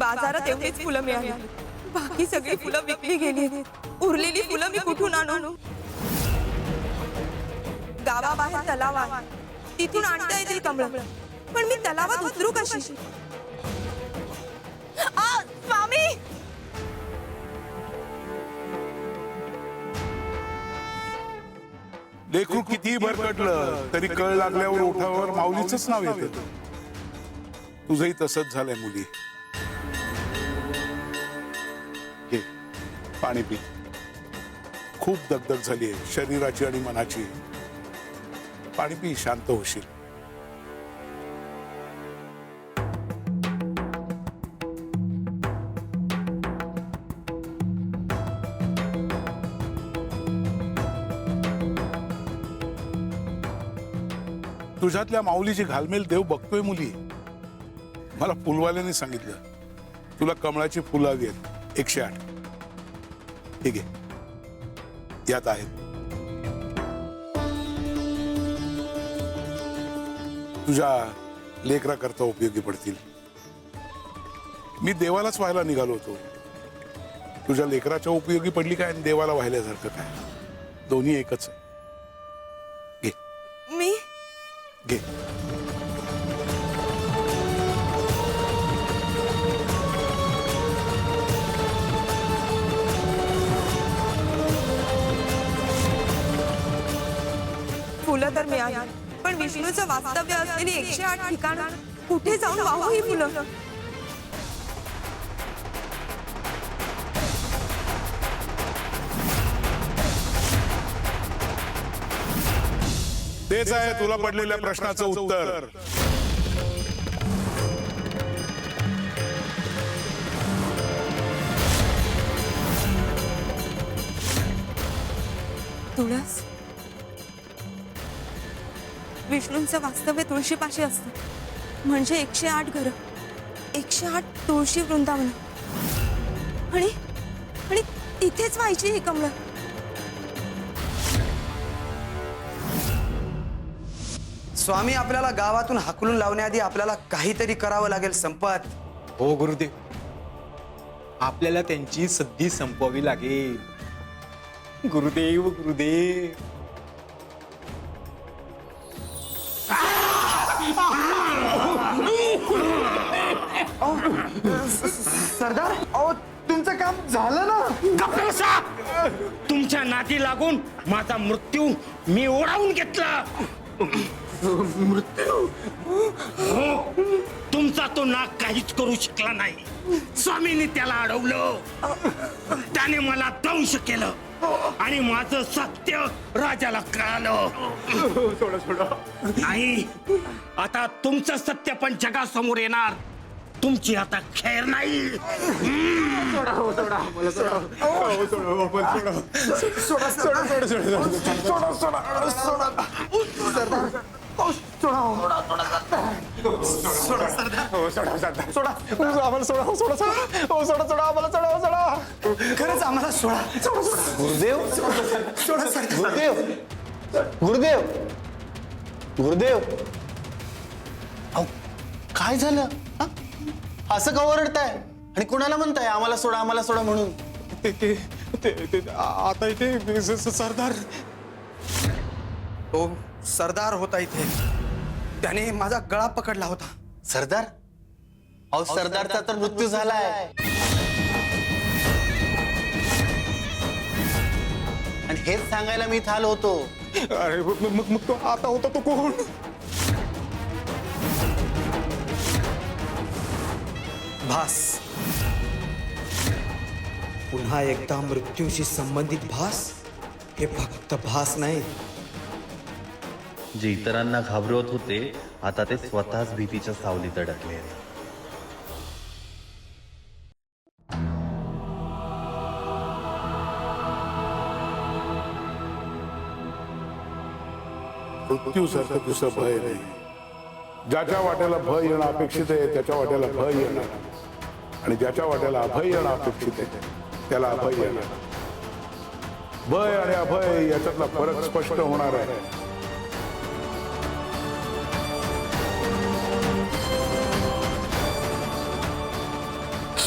बाजारात एवढीच फुलं मिळाली, बाकी सगळी फुलं विकली गेली। उरलेली फुलं मी कुठून आणू? गावाबाहेर तलाव आहे, तिथून आणता येतील कमळं, पण मी तलावात उतरू कशी? स्वामी, लेकरू कितीही भरकटलं तरी कळ लागल्यावर ओठावर माऊलीचंच नाव येतं। तुझंही तसंच झालंय मुली। घे पाणी पी। खूप दगदग झालीये शरीराची आणि मनाची। पाणी पी, शांत होशील। तुझ्यातल्या माऊलीची घालमेल देव बघतोय मुली। मला फुलवाल्याने सांगितलं तुला कमळाची फुलं हवी आहेत 108। ठीक आहे, यात आहेत। तुझ्या लेकरा करता उपयोगी पडतील। मी देवालाच व्हायला निघालो होतो, तुझ्या लेकराच्या उपयोगी पडली काय आणि देवाला व्हायल्यासारखं काय? दोन्ही एकच आहे। मी घे। फुलं तर मिळाली, पण विष्णूचं वास्तव्य असलेली 108 ठिकाण कुठे जाऊन वाहू ही फुलं? तेच आहे तुला पडलेल्या प्रश्नाचं उत्तर। तुळस, विष्णूंचं वास्तव्य तुळशीपाशी असतं, म्हणजे 108 घरं, 108 तुळशी वृंदावन, आणि आणि तिथेच व्हायची ही कमळं। स्वामी, आपल्याला गावातून हाकलून लावण्याआधी आपल्याला काहीतरी करावं लागेल संपत। हो गुरुदेव, आपल्याला त्यांची सद्दी संपवावी लागेल। गुरुदेव गुरुदेव। सरदार, अहो तुमचं काम झालं ना? गप्पा! तुमच्या नादी लागून माझा मृत्यू मी ओढावून घेतला। मृत्यू? तुमचा तो नाग काहीच करू शकला नाही। स्वामींनी त्याला अडवलं, त्याने मला दंश केलं आणि माझं सत्य राजाला कळालं। नाही, आता तुमचं सत्य पण जगासमोर येणार। तुमची आता खैर नाही। खरंच आम्हाला सोडा। गुरुदेव गुरुदेव गुरुदेव गुरुदेव, अहो काय झालं? असं का ओरडताय आणि कुणाला म्हणताय आम्हाला सोडा आम्हाला सोडा म्हणून? आता इथे सरदार, तो सरदार होता इथे, त्याने माझा गळा पकडला होता। सरदार? अहो सरदारचा तर मृत्यू झालाय आणि हेच सांगायला मी इथं आलो होतो। अरे मग तो आता होता तो कोण? भास, पुन्हा एकदा मृत्यूशी संबंधित भास? हे फक्त भास नाही, जे इतरांना घाबरवत होते आता ते स्वतःच भीतीच्या सावलीत अडकले आहेत। मृत्यूसारखं दुसरं भय नाही। ज्याच्या वाट्याला भय येणं अपेक्षित आहे त्याच्या वाट्याला भय येणार, आणि ज्याच्या वाट्याला अभय येणं अपेक्षित आहे त्याला अभय येणार। भय आणि अभय याच्यातला फरक स्पष्ट होणार आहे।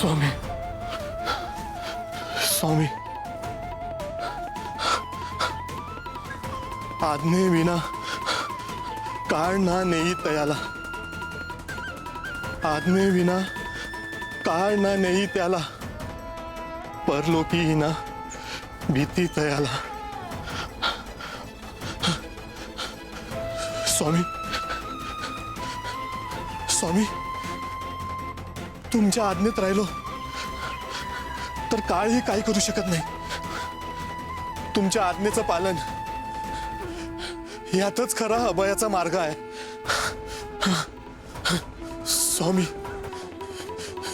स्वामी स्वामी आज्ञे विना काळ ना नेई तयाला आज्ञे विना काळ ना नेई त्याला परलोकी ना भीती तयाला स्वामी स्वामी तुमच्या आज्ञेत राहिलो तर काळही काही करू शकत नाही तुमच्या आज्ञेचं पालन यातच खरा अभयाचा मार्ग आहे स्वामी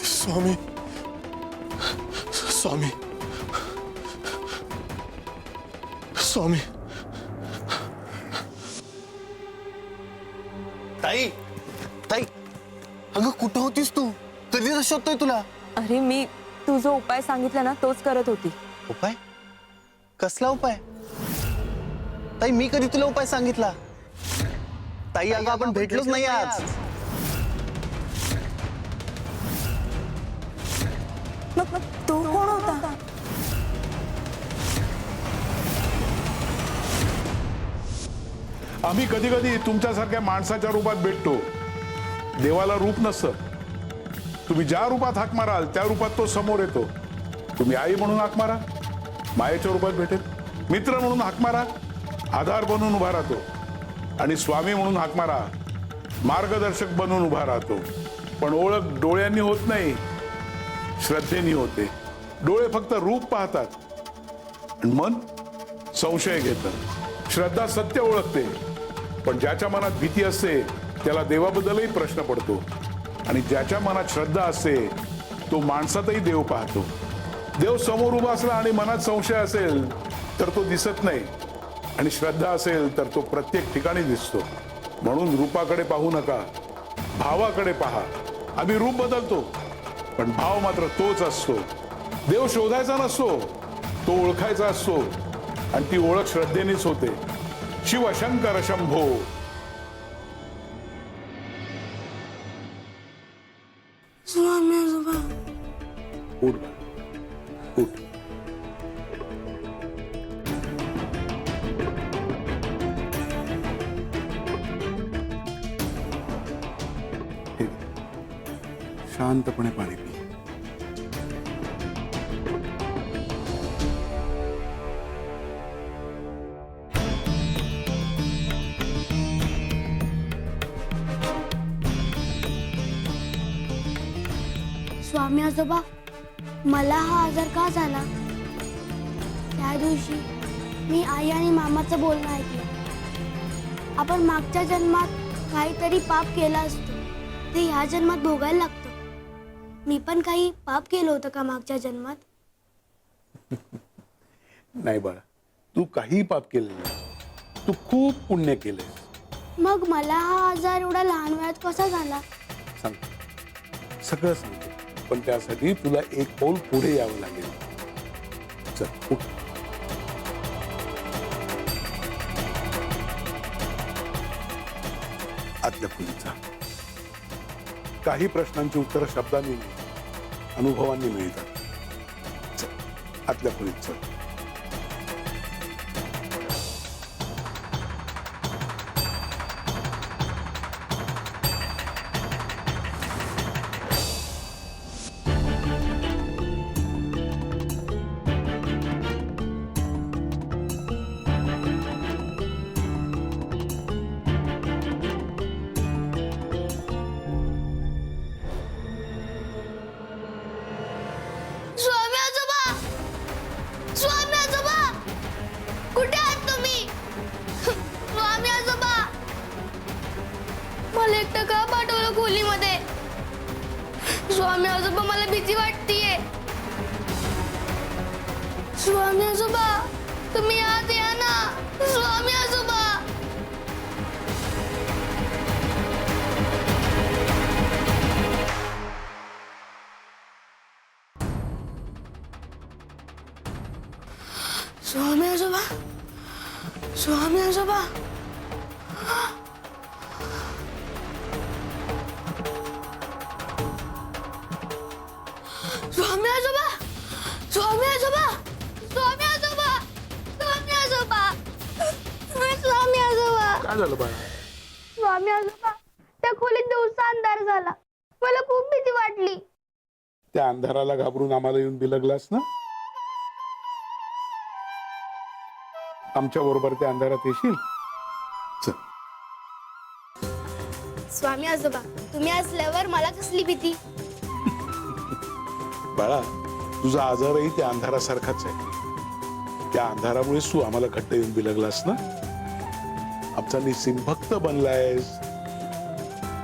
स्वामी स्वामी स्वामी ताई ताई अगं कुठं होतीस तू कधी शोधतोय तुला अरे मी तू जो उपाय सांगितला ना तोच करत होती. उपाय कसला उपाय ताई मी कधी तुला उपाय सांगितला ताई अगं आपण भेटलोच नाही आज मग तो कोण होता? आम्ही कधी कधी तुमच्यासारख्या माणसाच्या रूपात भेटतो. देवाला रूप नसतं. तुम्ही ज्या रूपात हाक माराल त्या रूपात तो समोर येतो. तुम्ही आई म्हणून हाक मारा, मायेच्या रूपात भेटेल. मित्र म्हणून हाक मारा, आधार बनून उभा राहतो. आणि स्वामी म्हणून हाक मारा, मार्गदर्शक बनून उभा राहतो. पण ओळख डोळ्यांनी होत नाही, श्रद्धेने होते. डोळे फक्त रूप पाहतात आणि मन संशय घेतं. श्रद्धा सत्य ओळखते, पण ज्याच्या मनात भीती असते त्याला देवाबद्दलही प्रश्न पडतो. आणि ज्याच्या मनात श्रद्धा असते तो माणसातही देव पाहतो. देव समोर उभा असला आणि मनात संशय असेल तर तो दिसत नाही, आणि श्रद्धा असेल तर तो प्रत्येक ठिकाणी दिसतो. म्हणून रूपाकडे पाहू नका, भावाकडे पहा. आम्ही रूप बदलतो पण भाव मात्र तोच असतो. देव शोधायचा नसतो, तो ओळखायचा असतो. आणि ती ओळख श्रद्धेनेच होते. शिव शंकर शंभो. स्वामी आजोबा. उठ उठ. हे, शांतपणे पाणी पी. स्वामी आजोबा, मला हा आजार का झाला? त्या दिवशी मी आई आणि मामाचं बोलणं ऐकलं. आपण मागच्या जन्मात काहीतरी पाप केलं असतं, ते ह्या जन्मात भोगायला लागतं. मी पण काही पाप केलं होतं का मागच्या जन्मात? नाही बाळा, तू काही पाप केलेलं नाही. तू खूप पुण्य केलंय. मग मला हा आजार एवढा लहान वयात कसा झाला? सांग, सगळं सांगतो. पण त्यासाठी तुला एक पाऊल पुढे यावं लागेल. चल उठ. आतल्या खोलीत जा. काही प्रश्नांची उत्तरं शब्दांनी नाही, अनुभवांनी मिळतात. चल आतल्या खोलीत चल. स्वामी आजोबा, स्वामी आजोबा, कुठे आहात तुम्ही? स्वामी आजोबा, मला एकटं का पाठवलं खोलीमध्ये? स्वामी आजोबा, मला भीती वाटतीये. स्वामी आजोबा, तुम्ही आत या ना. स्वामी आजोबा. स्वामी आजोबा, स्वामी आजोबा. काय झालं बाळा? स्वामी आजोबा त्या खोलीत दिवसा अंधार झाला. मला खूप भीती वाटली. त्या अंधाराला घाबरून आम्हाला येऊन बिलगलास ना? आमच्या बरोबर त्या अंधारात येशील? चल. स्वामी आजोबा तुम्ही असल्यावर मला कसली भीती? बाळा, तुझा आजारही त्या अंधारासारखाच आहे. त्या अंधारामुळेच तू आम्हाला घट्ट येऊन बिलगलास ना? आमचा निस्सिम भक्त बनलायस.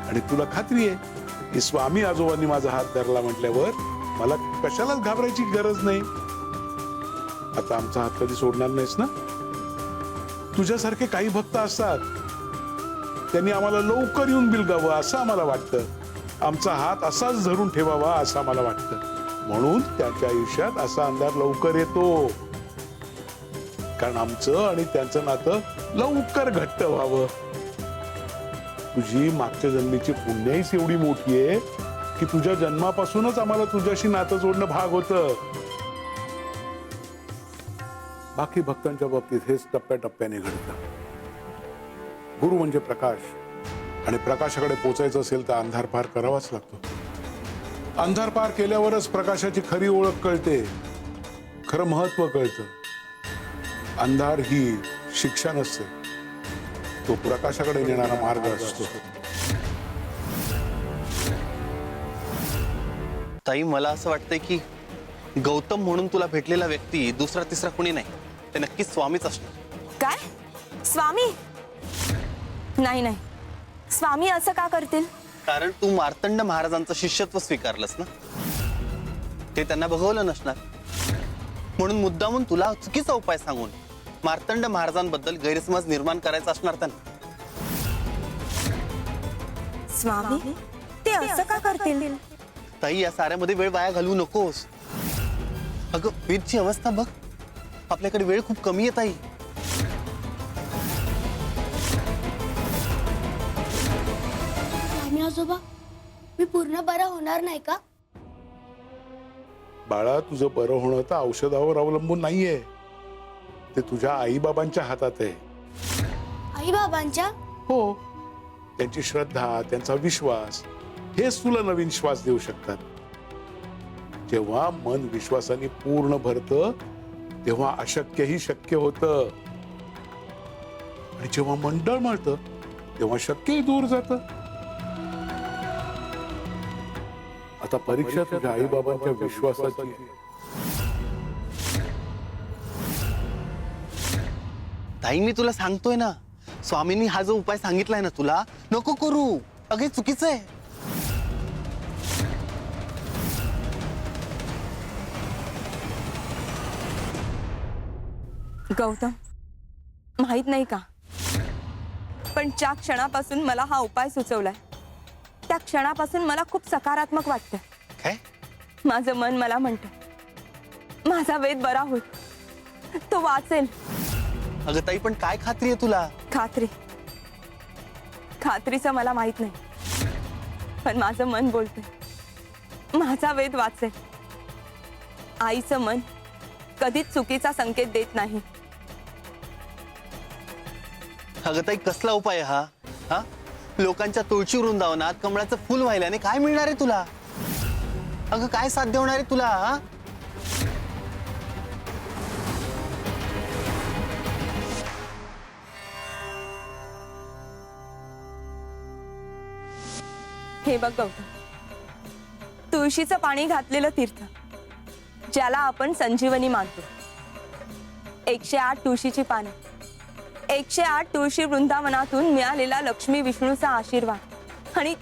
आणि तुला खात्री आहे की स्वामी आजोबांनी माझा हात धरला म्हटल्यावर मला कशालाच घाबरायची गरज नाही. आता आमचा हात कधी सोडणार नाहीस ना? तुझ्यासारखे काही भक्त असतात, त्यांनी आम्हाला लवकर येऊन बिलगावं असं आम्हाला वाटतं. आमचा हात असाच धरून ठेवावा असं आम्हाला वाटतं. म्हणून त्यांच्या आयुष्यात असा अंधार लवकर येतो, कारण आमचं आणि त्यांचं नातं लवकर घट्ट व्हावं. तुझी मागच्या जन्मीची पुण्याहीच एवढी मोठी आहे की तुझ्या जन्मापासूनच आम्हाला तुझ्याशी नातं जोडणं भाग होतं. बाकी भक्तांच्या बाबतीत हेच टप्प्याटप्प्याने घडतं. गुरु म्हणजे प्रकाश, आणि प्रकाशाकडे पोचायचं असेल तर अंधार पार करावाच लागतो. अंधार पार केल्यावरच प्रकाशाची खरी ओळख कळते, खरं महत्व कळतं. अंधार ही शिक्षा नसते, तो प्रकाशाकडे नेणारा मार्ग असतो. ताई मला असं वाटतंय की गौतम म्हणून तुला भेटलेला व्यक्ती दुसरा तिसरा कुणी नाही, ते नक्कीच स्वामीच असणार. काय? स्वामी? नाही नाही, स्वामी असं का करतील? कारण तू मार्तंड महाराजांचं शिष्यत्व स्वीकारलंस ना, ते त्यांना बघवलं नसणार. म्हणून मुद्दामून तुला चुकीचा उपाय सांगून मार्तंड महाराजांबद्दल गैरसमज निर्माण करायचा असणार त्यांना. स्वामी ते असं का करतील? ताई या साऱ्यामध्ये वेळ वाया घालवू नकोस. अगं वीरची अवस्था बघ, आपल्याकडे वेळ खूप कमी आहे ताई. स्वामी आजोबा मी पूर्ण बरं होणार नाही का? बाळा, तुझं बरं होणं तर औषधावर अवलंबून नाहीये, ते तुझ्या आई बाबांच्या हातात आहे. आई बाबांच्या? हो, त्यांची श्रद्धा, त्यांचा विश्वास हेच तुला नवीन श्वास देऊ शकतात. जेव्हा मन विश्वासाने पूर्ण भरतं तेव्हा अशक्यही शक्य होतं, आणि जेव्हा मन डळमळतं तेव्हा शक्यही दूर जातं. आता परीक्षा तुझ्या आई बाबांच्या विश्वासाची आहे. ताई मी तुला सांगतोय ना, स्वामींनी हा जो उपाय सांगितलाय ना तुला, नको करू. अगं चुकीचं आहे. गौतम, माहित नाही का, पण ज्या क्षणापासून मला हा उपाय सुचवलाय त्या क्षणापासून मला खूप सकारात्मक वाटतं. काय? माझं मन मला म्हणतं माझा वेद बरा होईल, तो वाचेल. अगं ताई पण काय खात्री आहे तुला? खात्रीचं मला माहित नाही, पण माझं मन बोलतंय माझा वेद वाचेल. आईचं मन कधीच चुकीचा संकेत देत नाही. अगं ताई कसला उपाय हा? हा लोकांच्या तुळशी वृंदावनात कमळाचं फुल वाहिल्याने काय मिळणार आहे तुला? अगं काय साध्य होणार आहे तुला? हा हे बघ गौतम, तुळशीचं पाणी घातलेलं तीर्थ, ज्याला आपण संजीवनी मानतो, 108 तुळशीची पानं, 108 तुळशी वृंदावनातून मिळालेला लक्ष्मी विष्णूचा आशीर्वाद, आणि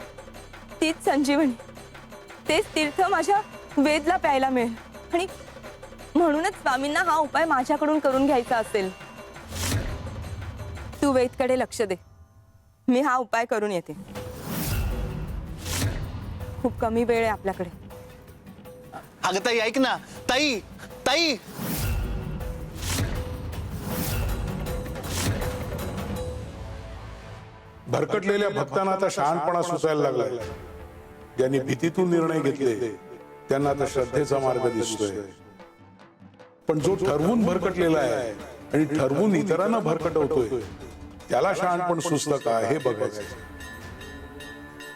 तीच संजीवनी, तेच तीर्थ माझ्या वेदला प्यायला मिळेल. आणि म्हणूनच स्वामींना हा उपाय माझ्याकडून करून घ्यायचा असेल. तू वेदकडे लक्ष दे, मी हा उपाय करून येते. खूप कमी वेळ आहे आपल्याकडे. अगं ताई ऐक ना, ताई ताई भरकटलेल्या भक्तांना आता शहाणपणा सुचायला लागलाय. ज्यांनी भीतीतून निर्णय घेतले त्यांना आता श्रद्धेचा मार्ग दिसतोय. पण जो ठरवून भरकटलेला आहे आणि ठरवून इतरांना भरकटवतोय त्याला शहाणपण सुचतं का हे बघायचं.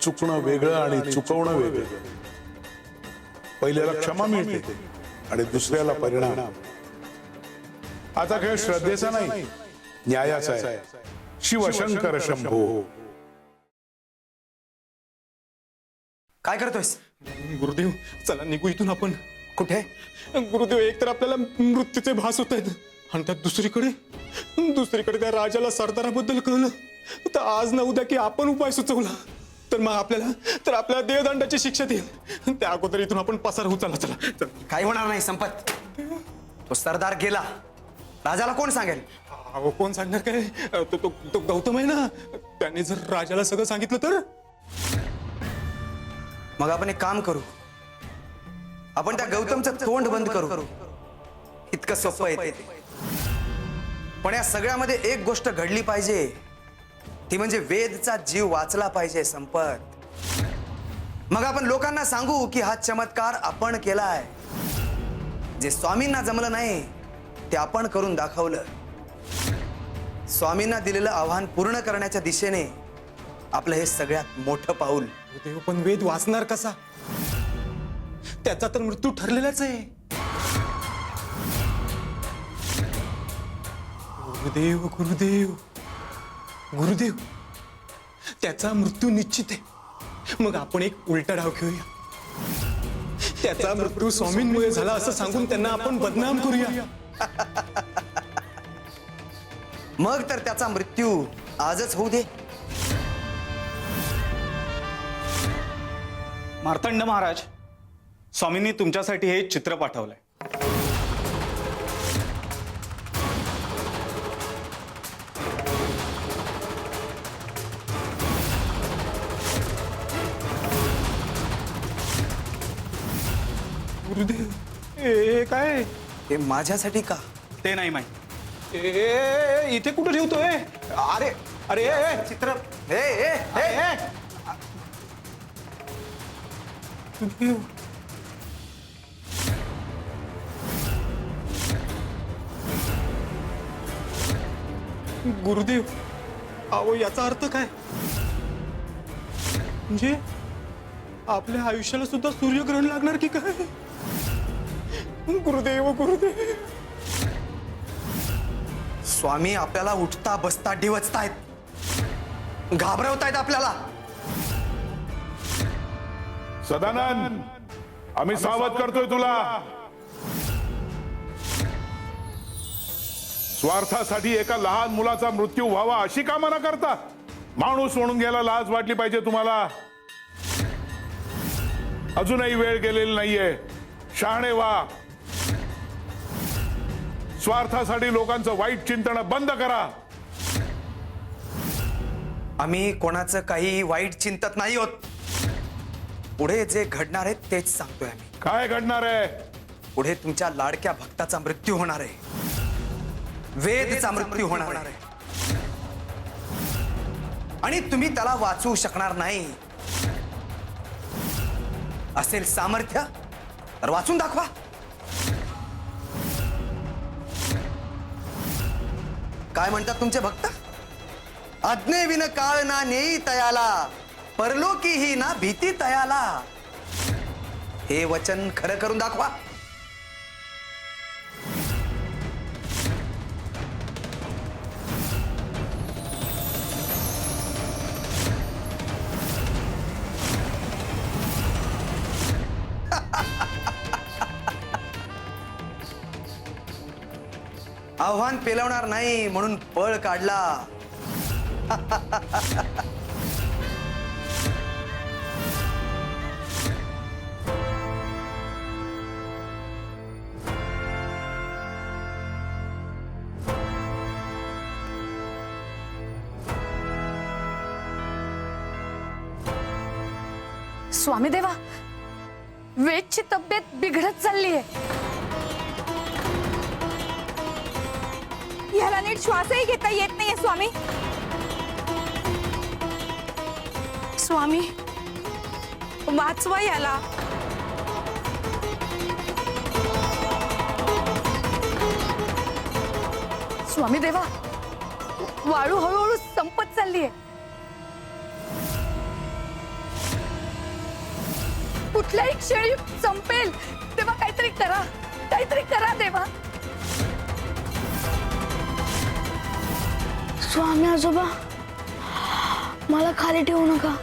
चुकणं वेगळं आणि चुकवणं वेगळं. पहिल्याला क्षमा मिळते आणि दुसऱ्याला परिणाम. आता खेळ श्रद्धेचा नाही, न्यायाचा आहे. शिवशंकर शंभो. काय करतोयस? गुरुदेव चला निघू इथून आपण. कुठे? गुरुदेव एक तर आपल्याला मृत्यूचे भास होत आहेत आणि त्यात दुसरीकडे त्या राजाला सरदाराबद्दल कळलं तर आज ना उद्या की आपण उपाय सुचवला तर मग आपल्याला देहदंडाची शिक्षा देईल. त्या अगोदर इथून आपण पसार होऊ. चला चला चला. काही होणार नाही संपत. तो सरदार गेला, राजाला कोण सांगेल? अहो कोण सांगणार काय? तो गौतम आहे ना, त्याने जर राजाला सगळं सांगितलं तर? मग आपण एक काम करू, आपण त्या गौतमचं तोंड बंद करू. इतकं सोपं आहे ते. पण या सगळ्यामध्ये एक गोष्ट घडली पाहिजे, ती म्हणजे वेदचा जीव वाचला पाहिजे संपत. मग आपण लोकांना सांगू की हा चमत्कार आपण केलाय. जे स्वामींना जमलं नाही ते आपण करून दाखवलं. स्वामींना दिलेलं आव्हान पूर्ण करण्याच्या दिशेने आपलं हे सगळ्यात मोठं पाऊल. गुरुदेव पण वेद वाचणार कसा? त्याचा तर मृत्यू ठरलेलाच आहे. गुरुदेव गुरुदेव गुरुदेव त्याचा मृत्यू निश्चित आहे. मग आपण एक उलटा डाव खेळूया. त्याचा मृत्यू स्वामींमुळे झाला असं सांगून त्यांना आपण बदनाम करूया. मग तर त्याचा मृत्यू आजच होऊ दे. मार्तंड महाराज, स्वामींनी तुमच्यासाठी हे चित्र पाठवलंय. गुरुदेव ए काय? हे माझ्यासाठी का? ते नाही माहिती. इथे कुठे ठेवतोय? अरे अरे चित्र हे हे हे गुरुदेव गुरुदेव अहो याचा अर्थ काय? म्हणजे आपल्या आयुष्याला सुद्धा सूर्यग्रहण लागणार की काय? गुरुदेव गुरुदेव स्वामी आपल्याला उठता बसता डिवचतायत, घाबरवतायत आपल्याला. सदानंद, आम्ही सावध करतोय तुला. स्वार्थासाठी एका लहान मुलाचा मृत्यू व्हावा अशी कामना करता? माणूस म्हणून गेला लाज वाटली पाहिजे तुम्हाला. अजूनही वेळ गेलेली नाहीये. शहाणे व्हा. स्वार्थासाठी लोकांचं वाईट चिंतन बंद करा. आम्ही कोणाचं काही वाईट चिंतत नाही होत. पुढे जे घडणार आहे तेच सांगतोय आम्ही. काय घडणार आहे? पुढे तुमच्या लाडक्या भक्ताचा मृत्यू होणार आहे. वेदचा मृत्यू होणार आहे आणि तुम्ही त्याला वाचवू शकणार नाही. असेल सामर्थ्य तर वाचून दाखवा. काय म्हणतात तुमचे भक्त? आज्ञेविन काळ ना नेई तयाला, परलोकी ही ना भीती तयाला. हे वचन खरं करून दाखवा. आव्हान पेलवणार नाही म्हणून पळ काढला. स्वामी देवा, वेदची तब्येत बिघडत चालली आहे. याला नीट श्वासही घेता येत नाहीये स्वामी. स्वामी वाचवा याला. स्वामी देवा, वाळू हळूहळू संपत चाललीये. कुठल्याही क्षणी संपेल. तेव्हा काहीतरी करा, काहीतरी करा देवा. स्वामी आजोबा, मला खाली ठेवू नका.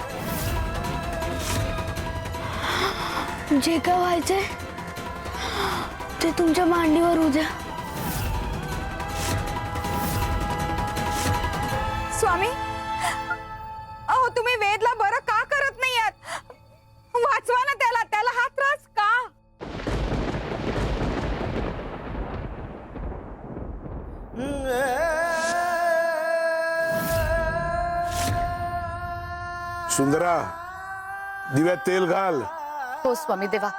जे काय व्हायचंय ते तुमच्या मांडीवर होऊ द्या. स्वामी, अहो तुम्ही वेदला बरं का करत नाही आहात? वाचवा ना त्याला. त्याला हा त्रास का? सुंदरा, दिव्यात तेल घाल. हो स्वामी देवा.